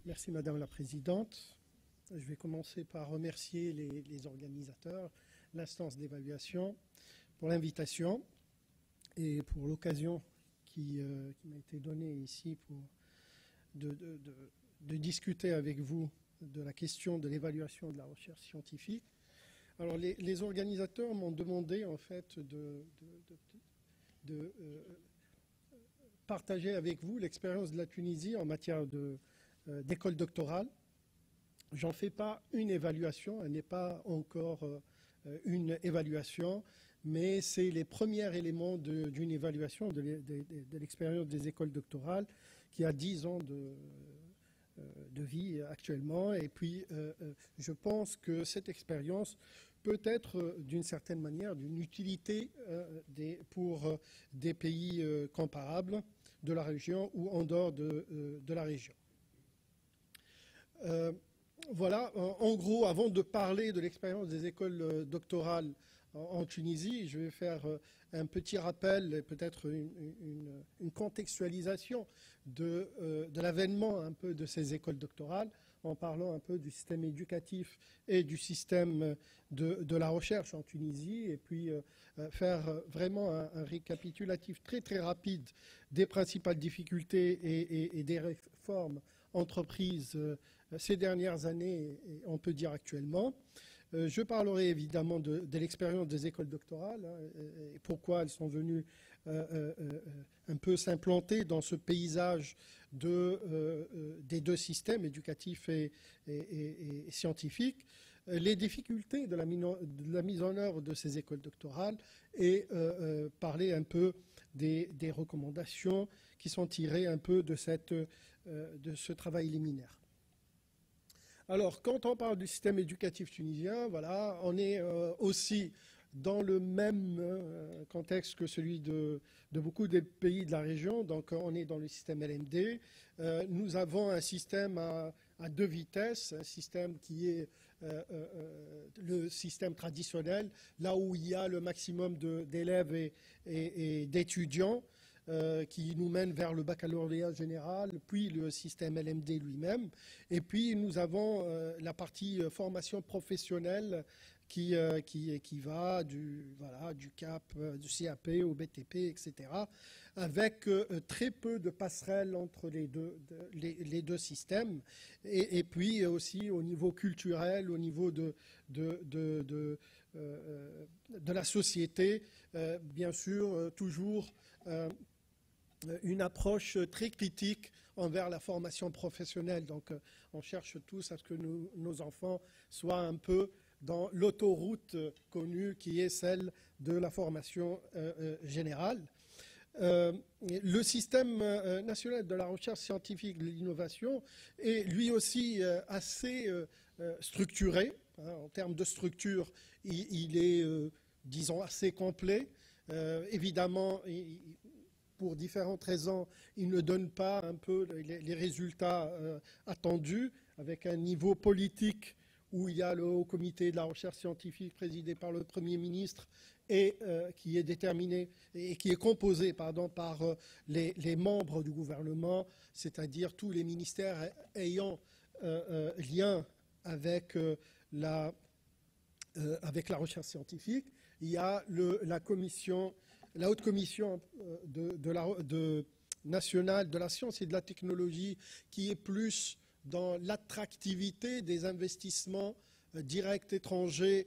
Merci Madame la Présidente. Je vais commencer par remercier les organisateurs, l'instance d'évaluation, pour l'invitation et pour l'occasion qui m'a été donnée ici de discuter avec vous de la question de l'évaluation de la recherche scientifique. Alors les organisateurs m'ont demandé en fait de partager avec vous l'expérience de la Tunisie en matière d'école doctorale. J'en fais pas une évaluation, elle n'est pas encore une évaluation, mais c'est les premiers éléments d'une évaluation de l'expérience des écoles doctorales qui a 10 ans de vie actuellement. Et puis, je pense que cette expérience peut être d'une certaine manière d'une utilité pour des pays comparables de la région ou en dehors de la région. Voilà, en gros, avant de parler de l'expérience des écoles doctorales en Tunisie, je vais faire un petit rappel et peut-être une contextualisation de l'avènement un peu de ces écoles doctorales, en parlant un peu du système éducatif et du système de la recherche en Tunisie, et puis faire vraiment un récapitulatif très très rapide des principales difficultés et des réformes entreprises ces dernières années, et on peut dire actuellement. Je parlerai évidemment de l'expérience des écoles doctorales et pourquoi elles sont venues un peu s'implanter dans ce paysage des deux systèmes, éducatifs et scientifiques, les difficultés de la mise en œuvre de ces écoles doctorales et parler un peu des recommandations qui sont tirées un peu de ce travail liminaire. Alors, quand on parle du système éducatif tunisien, voilà, on est aussi dans le même contexte que celui de beaucoup des pays de la région. Donc, on est dans le système LMD. Nous avons un système à deux vitesses, un système qui est le système traditionnel, là où il y a le maximum d'élèves et d'étudiants, qui nous mène vers le baccalauréat général, puis le système LMD lui-même. Et puis nous avons la partie formation professionnelle qui va du CAP, du CAP au BTP, etc., avec très peu de passerelles entre les deux systèmes. Et puis aussi au niveau culturel, au niveau de la société, bien sûr, toujours une approche très critique envers la formation professionnelle. Donc, on cherche tous à ce que nos enfants soient un peu dans l'autoroute connue qui est celle de la formation générale. Le système national de la recherche scientifique et de l'innovation est lui aussi assez structuré. En termes de structure, il est, disons, assez complet. Évidemment, pour différentes raisons, il ne donne pas un peu les résultats attendus, avec un niveau politique où il y a le Haut Comité de la recherche scientifique présidé par le Premier ministre et qui est déterminé et qui est composé par les membres du gouvernement, c'est-à-dire tous les ministères ayant lien avec la recherche scientifique. Il y a la Haute Commission nationale de la science et de la technologie qui est plus dans l'attractivité des investissements directs étrangers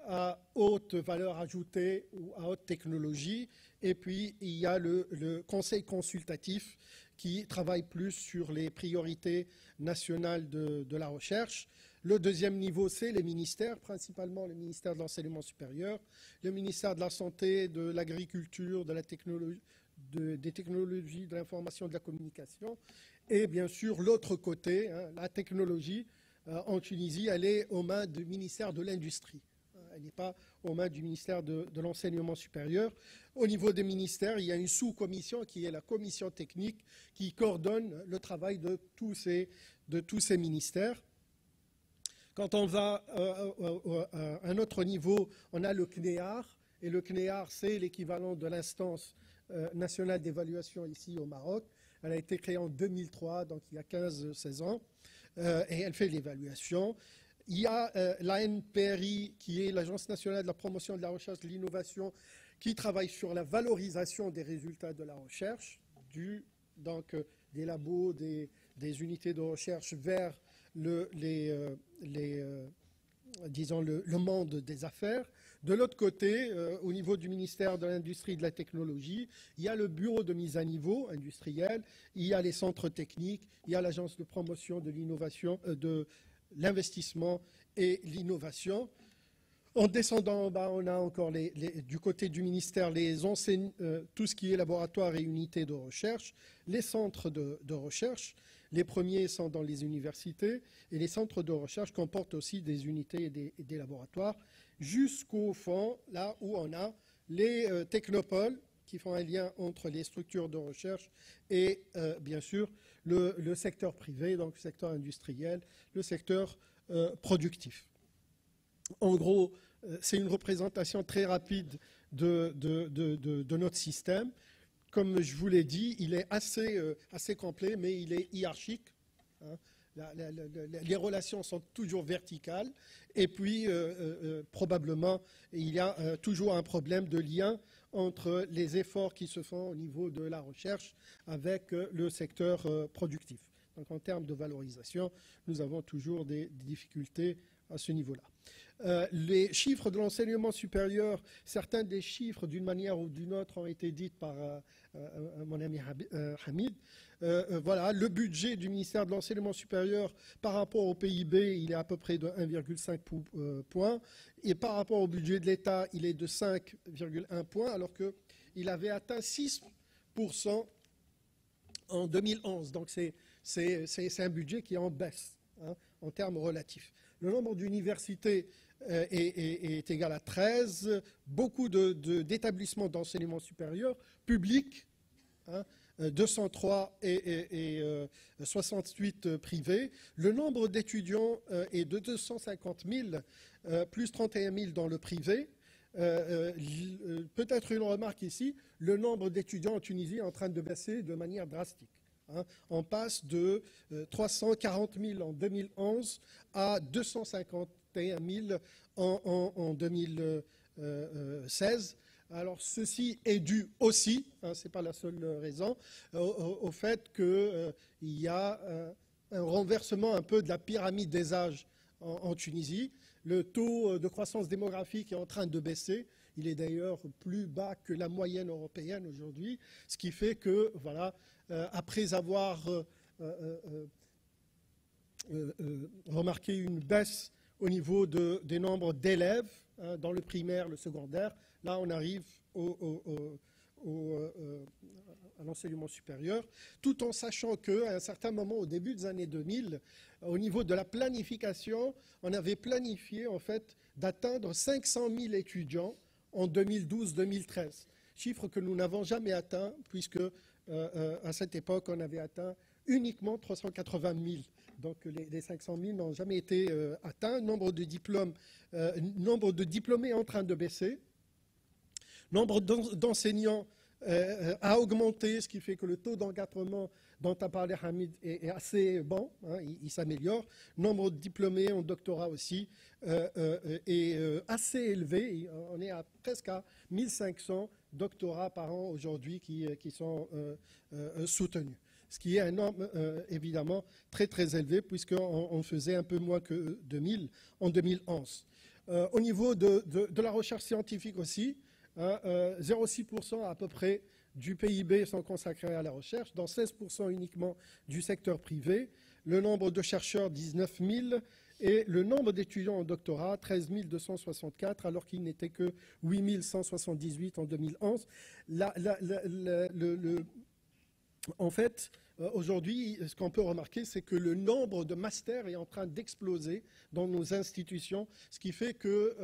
à haute valeur ajoutée ou à haute technologie. Et puis, il y a le Conseil consultatif qui travaille plus sur les priorités nationales de la recherche. Le deuxième niveau, c'est les ministères, principalement le ministère de l'Enseignement supérieur, le ministère de la Santé, de l'Agriculture, de la technologie, des technologies, de l'information, de la communication. Et bien sûr, l'autre côté, la technologie, en Tunisie, elle est aux mains du ministère de l'Industrie. Elle n'est pas aux mains du ministère de l'Enseignement supérieur. Au niveau des ministères, il y a une sous-commission qui est la commission technique qui coordonne le travail de tous ces ministères. Quand on va à un autre niveau, on a le CNEAR. Et le CNEAR, c'est l'équivalent de l'instance nationale d'évaluation ici au Maroc. Elle a été créée en 2003, donc il y a 15-16 ans. et elle fait l'évaluation. Il y a l'ANPRI, qui est l'Agence nationale de la promotion de la recherche et de l'innovation, qui travaille sur la valorisation des résultats de la recherche, donc des labos, des unités de recherche vers disons le monde des affaires. De l'autre côté, au niveau du ministère de l'Industrie et de la Technologie, il y a le bureau de mise à niveau industriel, il y a les centres techniques, il y a l'agence de promotion de l'innovation, de l'investissement et l'innovation. En descendant en bas, on a encore du côté du ministère tout ce qui est laboratoire et unités de recherche, les centres de recherche. Les premiers sont dans les universités et les centres de recherche comportent aussi des unités et des laboratoires, jusqu'au fond, là où on a les technopoles qui font un lien entre les structures de recherche et, bien sûr, le secteur privé, donc le secteur industriel, le secteur productif. En gros, c'est une représentation très rapide de notre système. Comme je vous l'ai dit, il est assez complet, mais il est hiérarchique. Hein. Les relations sont toujours verticales. Et puis, probablement, il y a toujours un problème de lien entre les efforts qui se font au niveau de la recherche avec le secteur productif. Donc, en termes de valorisation, nous avons toujours des difficultés à ce niveau-là. Les chiffres de l'enseignement supérieur, certains des chiffres, d'une manière ou d'une autre, ont été dits par mon ami Hamid. Voilà, le budget du ministère de l'enseignement supérieur par rapport au PIB, il est à peu près de 1,5 points. Et par rapport au budget de l'État, il est de 5,1 points, alors qu'il avait atteint 6% en 2011. Donc c'est un budget qui est en baisse, hein, en termes relatifs. Le nombre d'universités est égal à 13. Beaucoup d'établissements d'enseignement supérieur publics, hein, 203 et 68 privés. Le nombre d'étudiants est de 250 000, plus 31 000 dans le privé. Peut-être une remarque ici, le nombre d'étudiants en Tunisie est en train de baisser de manière drastique. Hein. On passe de 340 000 en 2011 à 251 000 en 2016. Alors ceci est dû aussi, hein, ce n'est pas la seule raison, au fait qu'il y a un renversement un peu de la pyramide des âges en Tunisie. Le taux de croissance démographique est en train de baisser. Il est d'ailleurs plus bas que la moyenne européenne aujourd'hui, ce qui fait que, voilà, après avoir remarqué une baisse au niveau des nombres d'élèves, hein, dans le primaire, le secondaire, là on arrive à l'enseignement supérieur, tout en sachant qu'à un certain moment, au début des années 2000, au niveau de la planification, on avait planifié en fait d'atteindre 500 000 étudiants en 2012-2013, chiffre que nous n'avons jamais atteint, puisque à cette époque, on avait atteint uniquement 380 000. Donc les 500 000 n'ont jamais été atteints. Nombre de diplômés est en train de baisser. Nombre d'enseignants a augmenté, ce qui fait que le taux d'encadrement dont a parlé Hamid est assez bon, hein, il s'améliore. Nombre de diplômés en doctorat aussi est assez élevé. On est presque à 1500 doctorats par an aujourd'hui qui sont soutenus. Ce qui est un nombre évidemment très très élevé puisqu'on faisait un peu moins que 2000 en 2011. Au niveau de la recherche scientifique aussi, 0,6% à peu près du PIB sont consacrés à la recherche, dans 16% uniquement du secteur privé. Le nombre de chercheurs, 19 000, et le nombre d'étudiants en doctorat, 13 264, alors qu'il n'était que 8 178 en 2011. En fait, aujourd'hui, ce qu'on peut remarquer, c'est que le nombre de masters est en train d'exploser dans nos institutions, ce qui fait que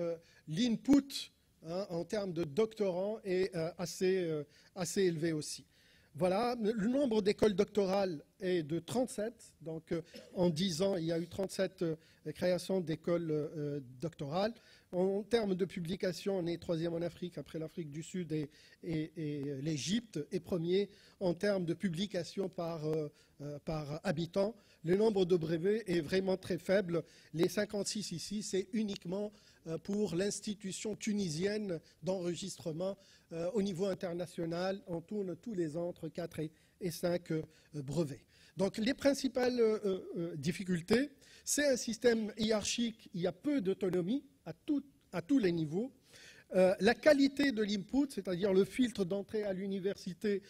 l'input, hein, en termes de doctorants est assez élevé aussi. Voilà, le nombre d'écoles doctorales est de 37, donc en 10 ans, il y a eu 37 créations d'écoles doctorales. En termes de publication, on est troisième en Afrique, après l'Afrique du Sud et l'Égypte, et premier en termes de publication par habitant. Le nombre de brevets est vraiment très faible. Les 56 ici, c'est uniquement pour l'institution tunisienne d'enregistrement. Au niveau international, on tourne tous les ans entre 4 et 5 brevets. Donc les principales difficultés, c'est un système hiérarchique, il y a peu d'autonomie à tous les niveaux. La qualité de l'input, c'est-à-dire le filtre d'entrée à l'université,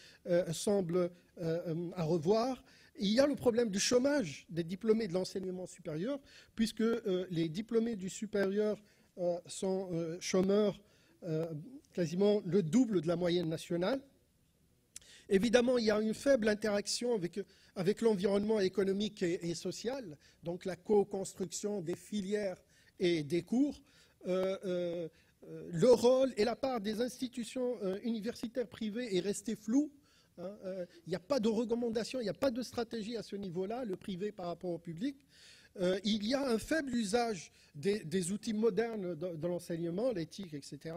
semble à revoir. Il y a le problème du chômage des diplômés de l'enseignement supérieur, puisque les diplômés du supérieur sont chômeurs quasiment le double de la moyenne nationale. Évidemment, il y a une faible interaction avec l'environnement économique et social, donc la co-construction des filières et des cours. Le rôle et la part des institutions universitaires privées est resté flou. Il n'y a pas de recommandation, il n'y a pas de stratégie à ce niveau-là, le privé par rapport au public. Il y a un faible usage des outils modernes de l'enseignement, l'éthique, etc.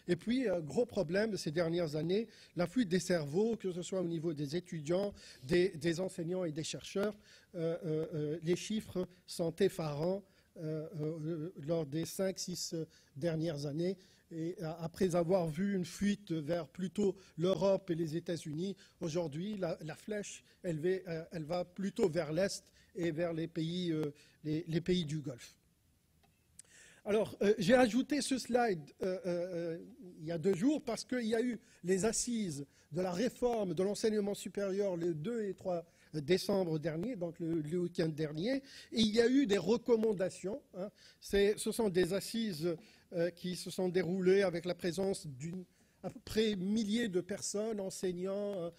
Et puis, gros problème de ces dernières années, la fuite des cerveaux, que ce soit au niveau des étudiants, des enseignants et des chercheurs. Les chiffres sont effarants lors des 5-6 dernières années. Et après avoir vu une fuite vers plutôt l'Europe et les États-Unis, aujourd'hui, la flèche, elle va plutôt vers l'Est et vers les pays du Golfe. Alors, j'ai ajouté ce slide il y a 2 jours parce qu'il y a eu les assises de la réforme de l'enseignement supérieur le 2 et 3 décembre dernier, donc le week-end dernier, et il y a eu des recommandations. Ce sont des assises qui se sont déroulées avec la présence à peu près milliers de personnes, enseignants,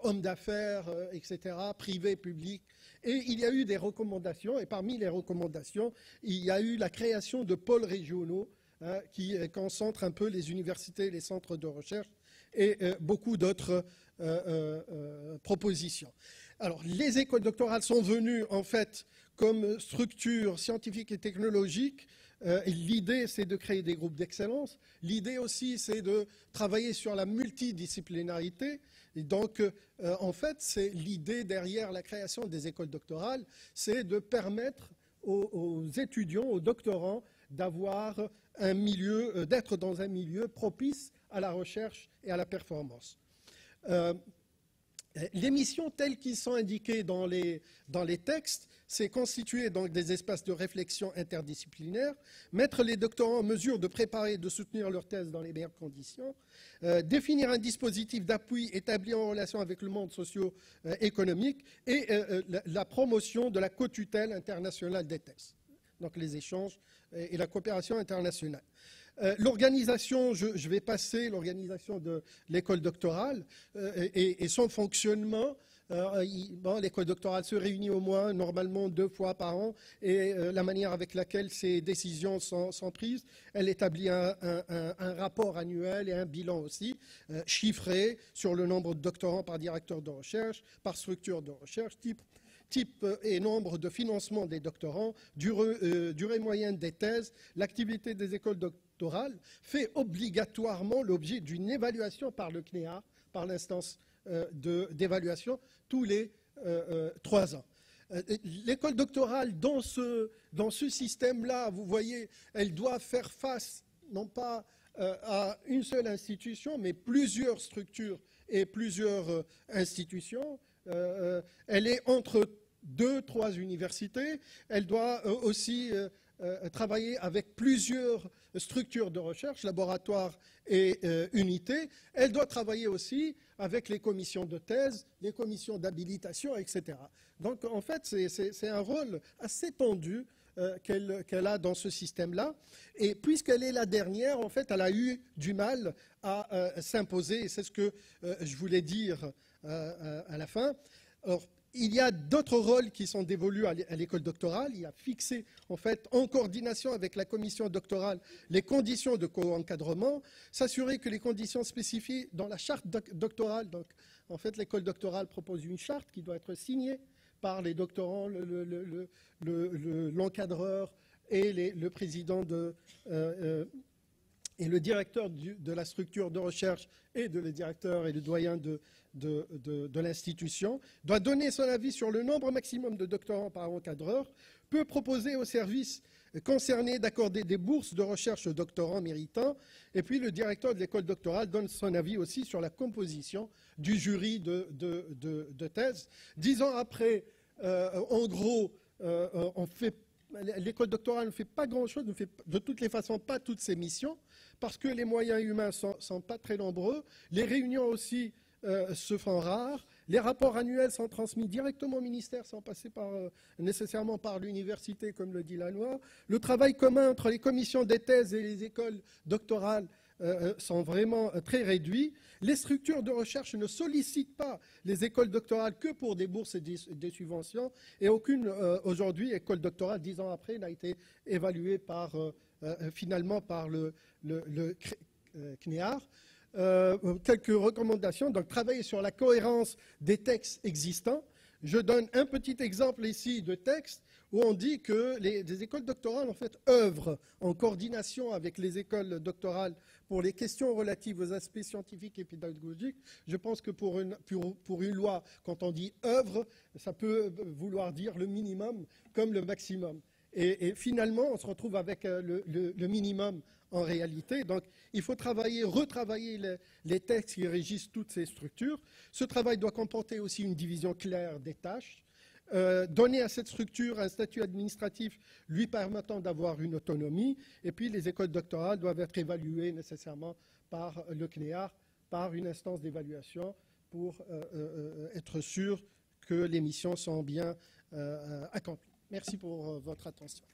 hommes d'affaires, etc., privés, publics. Et il y a eu des recommandations, et parmi les recommandations, il y a eu la création de pôles régionaux qui concentrent un peu les universités, les centres de recherche et beaucoup d'autres propositions. Alors, les écoles doctorales sont venues, en fait, comme structure scientifique et technologique. L'idée, c'est de créer des groupes d'excellence. L'idée aussi, c'est de travailler sur la multidisciplinarité. Et donc, en fait, c'est l'idée derrière la création des écoles doctorales, c'est de permettre aux étudiants, aux doctorants, d'avoir un milieu, d'être dans un milieu propice à la recherche et à la performance. Les missions telles qu'ils sont indiquées dans les textes, c'est constituer donc des espaces de réflexion interdisciplinaires, mettre les doctorants en mesure de préparer et de soutenir leur thèse dans les meilleures conditions, définir un dispositif d'appui établi en relation avec le monde socio-économique et la promotion de la co-tutelle internationale des thèses, donc les échanges et la coopération internationale. L'organisation, je vais passer l'organisation de l'école doctorale et son fonctionnement. L'école doctorale se réunit au moins normalement 2 fois par an et la manière avec laquelle ces décisions sont prises, elle établit un rapport annuel et un bilan aussi chiffré sur le nombre de doctorants par directeur de recherche, par structure de recherche, type et nombre de financement des doctorants, durée moyenne des thèses, l'activité des écoles doctorales fait obligatoirement l'objet d'une évaluation par le CNEA, par l'instance d'évaluation, tous les 3 ans. L'école doctorale, dans ce système-là, vous voyez, elle doit faire face, non pas à une seule institution, mais plusieurs structures et plusieurs institutions. Elle est entre 2-3 universités. Elle doit aussi travailler avec plusieurs structures de recherche, laboratoires et unités. Elle doit travailler aussi avec les commissions de thèse, les commissions d'habilitation, etc. Donc, en fait, c'est un rôle assez tendu qu'elle a dans ce système-là. Et puisqu'elle est la dernière, en fait, elle a eu du mal à s'imposer. Et c'est ce que je voulais dire à la fin. Alors, il y a d'autres rôles qui sont dévolus à l'école doctorale. Il y a fixé, en fait, en coordination avec la commission doctorale, les conditions de co-encadrement, s'assurer que les conditions spécifiées dans la charte doctorale, donc, en fait, l'école doctorale propose une charte qui doit être signée par les doctorants, l'encadreur et le président et le directeur de la structure de recherche et le directeur et le doyen de l'institution, doit donner son avis sur le nombre maximum de doctorants par encadreur, peut proposer aux services concernés d'accorder des bourses de recherche aux doctorants méritants, et puis le directeur de l'école doctorale donne son avis aussi sur la composition du jury de thèse. 10 ans après, en gros, l'école doctorale ne fait pas grand-chose, ne fait de toutes les façons pas toutes ses missions, parce que les moyens humains ne sont pas très nombreux, les réunions aussi se font rares, les rapports annuels sont transmis directement au ministère sans passer nécessairement par l'université, comme le dit la loi. Le travail commun entre les commissions des thèses et les écoles doctorales sont vraiment très réduits. Les structures de recherche ne sollicitent pas les écoles doctorales que pour des bourses et des subventions, et aucune, aujourd'hui, école doctorale, 10 ans après, n'a été évaluée finalement par le CNEAR. Quelques recommandations. Donc, travailler sur la cohérence des textes existants. Je donne un petit exemple ici de texte où on dit que les écoles doctorales, en fait, œuvrent en coordination avec les écoles doctorales pour les questions relatives aux aspects scientifiques et pédagogiques. Je pense que pour une loi, quand on dit œuvre, ça peut vouloir dire le minimum comme le maximum. Et finalement, on se retrouve avec le minimum en réalité. Donc, il faut retravailler les textes qui régissent toutes ces structures. Ce travail doit comporter aussi une division claire des tâches, donner à cette structure un statut administratif lui permettant d'avoir une autonomie. Et puis, les écoles doctorales doivent être évaluées nécessairement par le CNEAR, par une instance d'évaluation, pour être sûr que les missions sont bien accomplies. Merci pour votre attention.